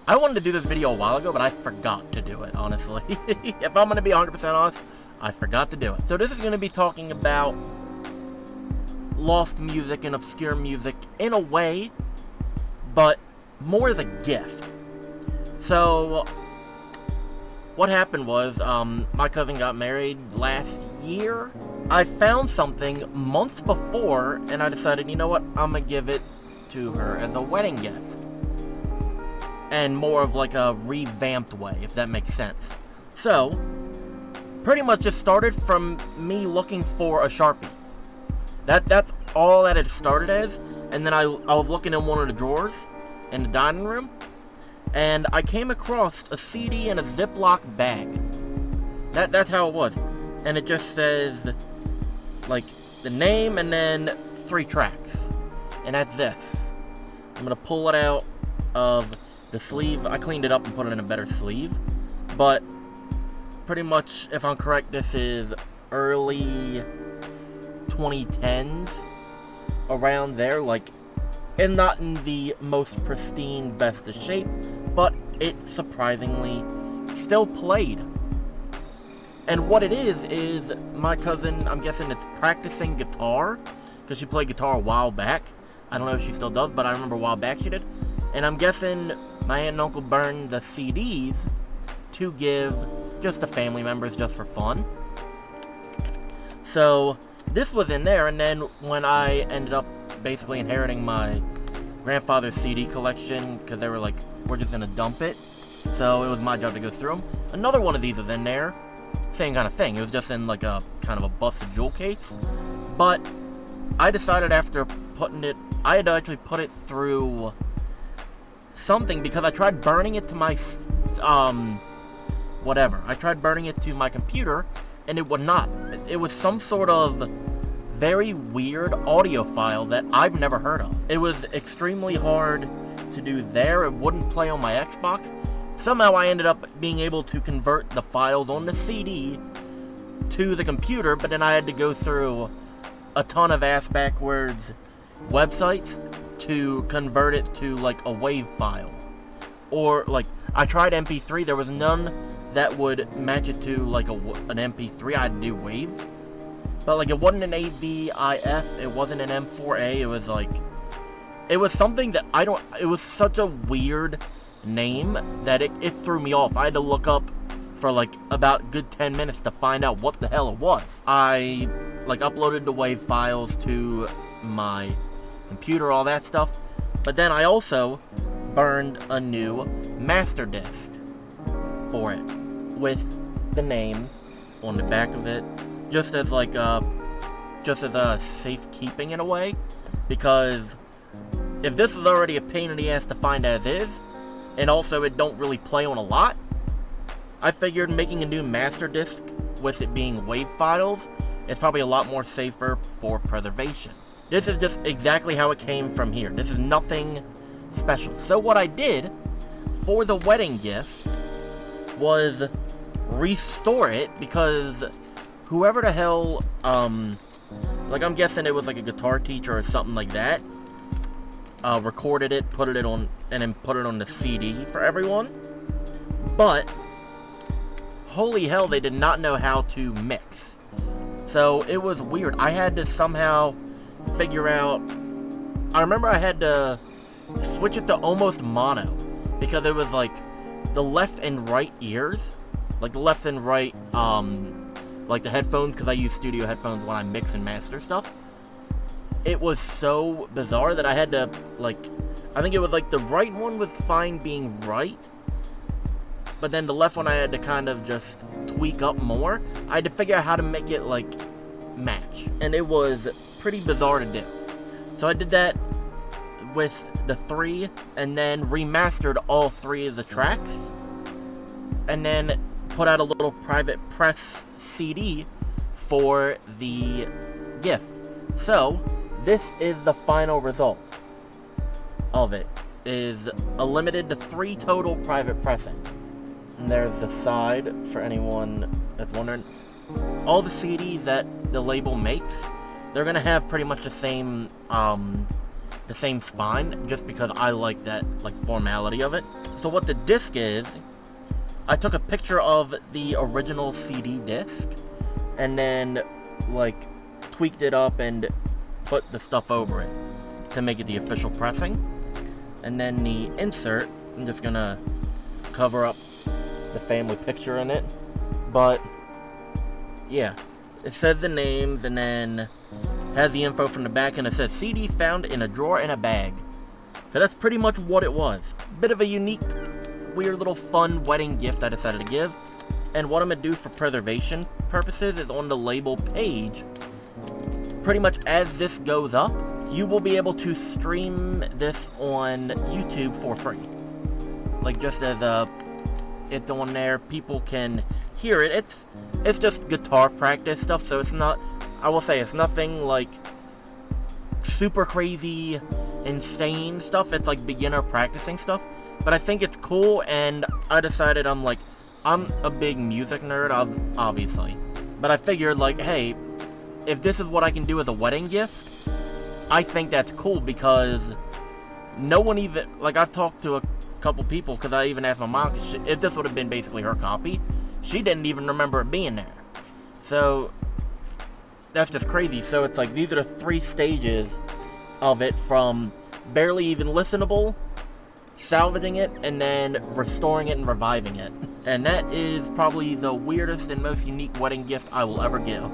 I wanted to do this video a while ago, but I forgot to do it, honestly. If I'm going to be 100% honest, I forgot to do it. So this is going to be talking about lost music and obscure music in a way, but more as a gift. So what happened was, my cousin got married last year. I found something months before, and I decided, you know what, I'm going to give it to her as a wedding gift. And more of like a revamped way, if that makes sense. So, pretty much just started from me looking for a Sharpie. That's all that it started as. And then I was looking in one of the drawers in the dining room, and I came across a CD in a Ziploc bag. That's how it was. And it just says, like, the name and then 3 tracks. And that's this. I'm gonna pull it out of the sleeve. I cleaned it up and put it in a better sleeve. But pretty much, if I'm correct, this is early 2010s. Around there, like, and not in the most pristine, best of shape, but it surprisingly still played. And what it is my cousin, I'm guessing it's practicing guitar, because she played guitar a while back. I don't know if she still does, but I remember a while back she did. And I'm guessing my aunt and uncle burned the CDs to give just to family members, just for fun. So this was in there, and then when I ended up basically inheriting my grandfather's CD collection, because they were like, we're just gonna dump it, so it was my job to go through them. Another one of these was in there, same kind of thing. It was just in like a kind of a busted jewel case, but I decided after putting it, I had to actually put it through something, because I tried burning it to my I tried burning it to my computer, and it would not. It was some sort of very weird audio file that I've never heard of. It was extremely hard to do there. It wouldn't play on my Xbox. Somehow I ended up being able to convert the files on the CD to the computer, but then I had to go through a ton of ass-backwards websites to convert it to like a WAV file. Or like, I tried MP3, there was none that would match it to like an MP3. I had to do WAV. But like, it wasn't an AVIF, it wasn't an M4A, it was like, it was something that it was such a weird name that it threw me off. I had to look up for like about a good 10 minutes to find out what the hell it was. I like uploaded the WAV files to my computer, all that stuff, but then I also burned a new master disc for it with the name on the back of it, just as like a safekeeping in a way, because if this is already a pain in the ass to find as is, and also it don't really play on a lot, I figured making a new master disc with it being WAV files is probably a lot more safer for preservation. This is just exactly how it came from here. This is nothing special. So what I did for the wedding gift was restore it, because whoever the hell, like, I'm guessing it was like a guitar teacher or something like that, recorded it, put it on, and then put it on the CD for everyone. But holy hell, they did not know how to mix. So it was weird. I had to somehow figure out, I remember I had to switch it to almost mono, because it was like the left and right ears, like the left and right, like the headphones, because I use studio headphones when I mix and master stuff. It was so bizarre that I had to, like, I think it was like the right one was fine being right, but then the left one I had to kind of just tweak up more. I had to figure out how to make it like match, and it was pretty bizarre to do. So I did that with the 3, and then remastered all 3 of the tracks, and then put out a little private press CD for the gift. So this is the final result of it. Is a limited to 3 total private pressing. And there's the side for anyone that's wondering. All the CDs that the label makes, they're gonna have pretty much the same spine, just because I like that, like, formality of it. So what the disc is, I took a picture of the original CD disc, and then, like, tweaked it up and put the stuff over it to make it the official pressing. And then the insert, I'm just gonna cover up the family picture in it. But, yeah, it says the names and then has the info from the back, and it says CD found in a drawer in a bag. So that's pretty much what it was. Bit of a unique, weird little fun wedding gift I decided to give. And what I'm going to do for preservation purposes is on the label page, pretty much as this goes up, you will be able to stream this on YouTube for free. Like, just as it's on there, people can hear it. It's just guitar practice stuff, so it's not, I will say, it's nothing like super crazy, insane stuff. It's like beginner practicing stuff. But I think it's cool, and I decided I'm a big music nerd, obviously. But I figured, like, hey, if this is what I can do as a wedding gift, I think that's cool, because no one even, like, I've talked to a couple people, because I even asked my mom if this would have been basically her copy. She didn't even remember it being there. So, that's just crazy. So it's like, these are the 3 stages of it, from barely even listenable, salvaging it, and then restoring it and reviving it. And that is probably the weirdest and most unique wedding gift I will ever give.